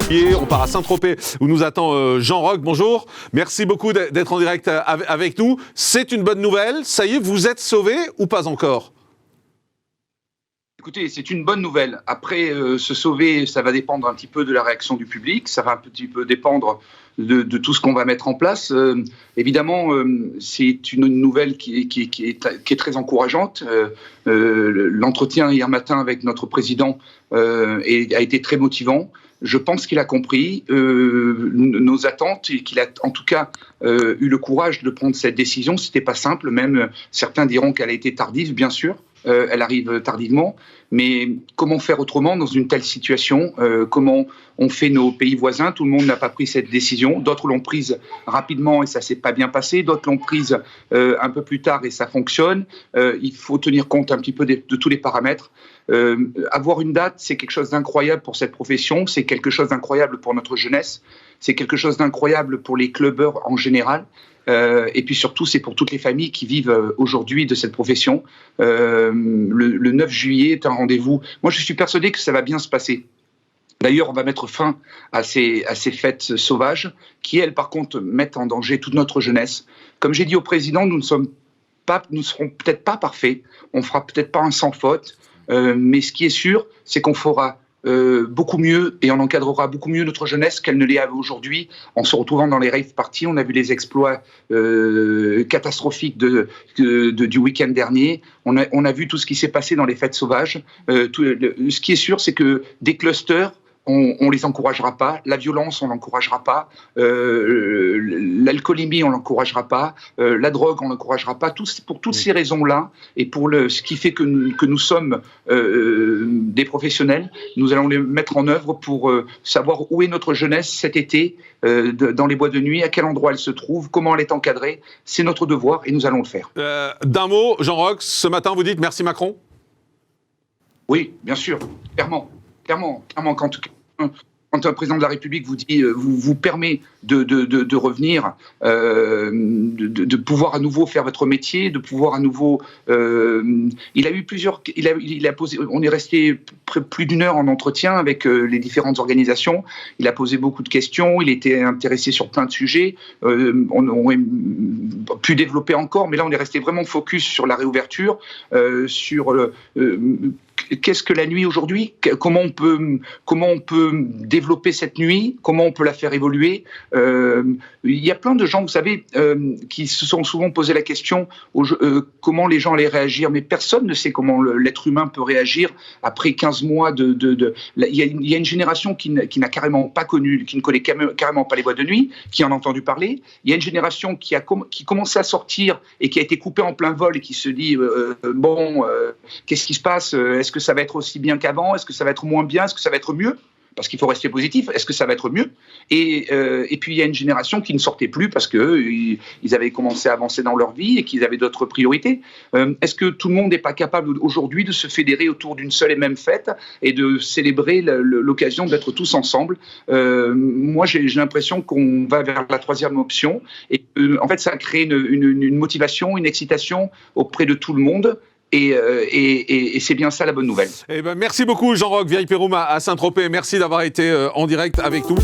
On part à Saint-Tropez où nous attend Jean Roch. Bonjour, merci beaucoup d'être en direct avec nous. C'est une bonne nouvelle, ça y est, vous êtes sauvé ou pas encore ? Écoutez, c'est une bonne nouvelle. Après, se sauver, ça va dépendre un petit peu de la réaction du public, ça va un petit peu dépendre de tout ce qu'on va mettre en place. Évidemment, c'est une nouvelle qui est très encourageante. L'entretien hier matin avec notre président a été très motivant. Je pense qu'il a compris nos attentes et qu'il a en tout cas eu le courage de prendre cette décision. C'était pas simple, même certains diront qu'elle a été tardive, bien sûr. Elle arrive tardivement, mais comment faire autrement dans une telle situation ? Comment on fait nos pays voisins ? Tout le monde n'a pas pris cette décision. D'autres l'ont prise rapidement et ça s'est pas bien passé. D'autres l'ont prise un peu plus tard et ça fonctionne. Il faut tenir compte un petit peu de tous les paramètres. Avoir une date, c'est quelque chose d'incroyable pour cette profession. C'est quelque chose d'incroyable pour notre jeunesse. C'est quelque chose d'incroyable pour les clubbeurs en général. Et puis surtout, c'est pour toutes les familles qui vivent aujourd'hui de cette profession. Le 9 juillet est un rendez-vous. Moi, je suis persuadé que ça va bien se passer. D'ailleurs, on va mettre fin à ces fêtes sauvages qui, elles, par contre, mettent en danger toute notre jeunesse. Comme j'ai dit au président, nous ne serons peut-être pas parfaits. On fera peut-être pas un sans faute. Mais ce qui est sûr, c'est qu'on fera beaucoup mieux et on encadrera beaucoup mieux notre jeunesse qu'elle ne l'est aujourd'hui en se retrouvant dans les rave parties. On a vu les exploits catastrophiques du week-end dernier. On a vu tout ce qui s'est passé dans les fêtes sauvages. Ce qui est sûr, c'est que des clusters, on les encouragera pas. La violence, on l'encouragera pas. L'alcoolémie, on l'encouragera pas. La drogue, on l'encouragera pas. Pour toutes ces raisons-là, et pour ce qui fait que nous sommes des professionnels, nous allons les mettre en œuvre pour savoir où est notre jeunesse cet été dans les boîtes de nuit, à quel endroit elle se trouve, comment elle est encadrée. C'est notre devoir et nous allons le faire. D'un mot, Jean Roch, ce matin, vous dites merci Macron ? Oui, bien sûr, clairement, quand un président de la République vous dit, vous permet de revenir, de pouvoir à nouveau faire votre métier, de pouvoir à nouveau, il a posé, on est resté plus d'1 heure en entretien avec les différentes organisations. Il a posé beaucoup de questions, il était intéressé sur plein de sujets. On aurait pu développer encore, mais là on est resté vraiment focus sur la réouverture, sur qu'est-ce que la nuit aujourd'hui ? Comment on peut développer cette nuit ? Comment on peut la faire évoluer ? Il y a plein de gens, vous savez, qui se sont souvent posé la question comment les gens allaient réagir, mais personne ne sait comment l'être humain peut réagir après 15 mois il y a une génération qui n'a carrément pas connu, qui ne connaît carrément pas les boîtes de nuit, qui en a entendu parler. Il y a une génération qui commence à sortir et qui a été coupée en plein vol et qui se dit qu'est-ce qui se passe ? Est-ce que ça va être aussi bien qu'avant ? Est-ce que ça va être moins bien ? Est-ce que ça va être mieux ? Parce qu'il faut rester positif. Est-ce que ça va être mieux ? Et puis il y a une génération qui ne sortait plus parce qu'ils avaient commencé à avancer dans leur vie et qu'ils avaient d'autres priorités. Est-ce que tout le monde n'est pas capable aujourd'hui de se fédérer autour d'une seule et même fête et de célébrer l'occasion d'être tous ensemble ? Moi, j'ai l'impression qu'on va vers la troisième option. Et en fait, ça crée une motivation, une excitation auprès de tout le monde. Et c'est bien ça la bonne nouvelle. Merci beaucoup Jean Roch, VIP Room à Saint-Tropez. Merci d'avoir été en direct avec nous.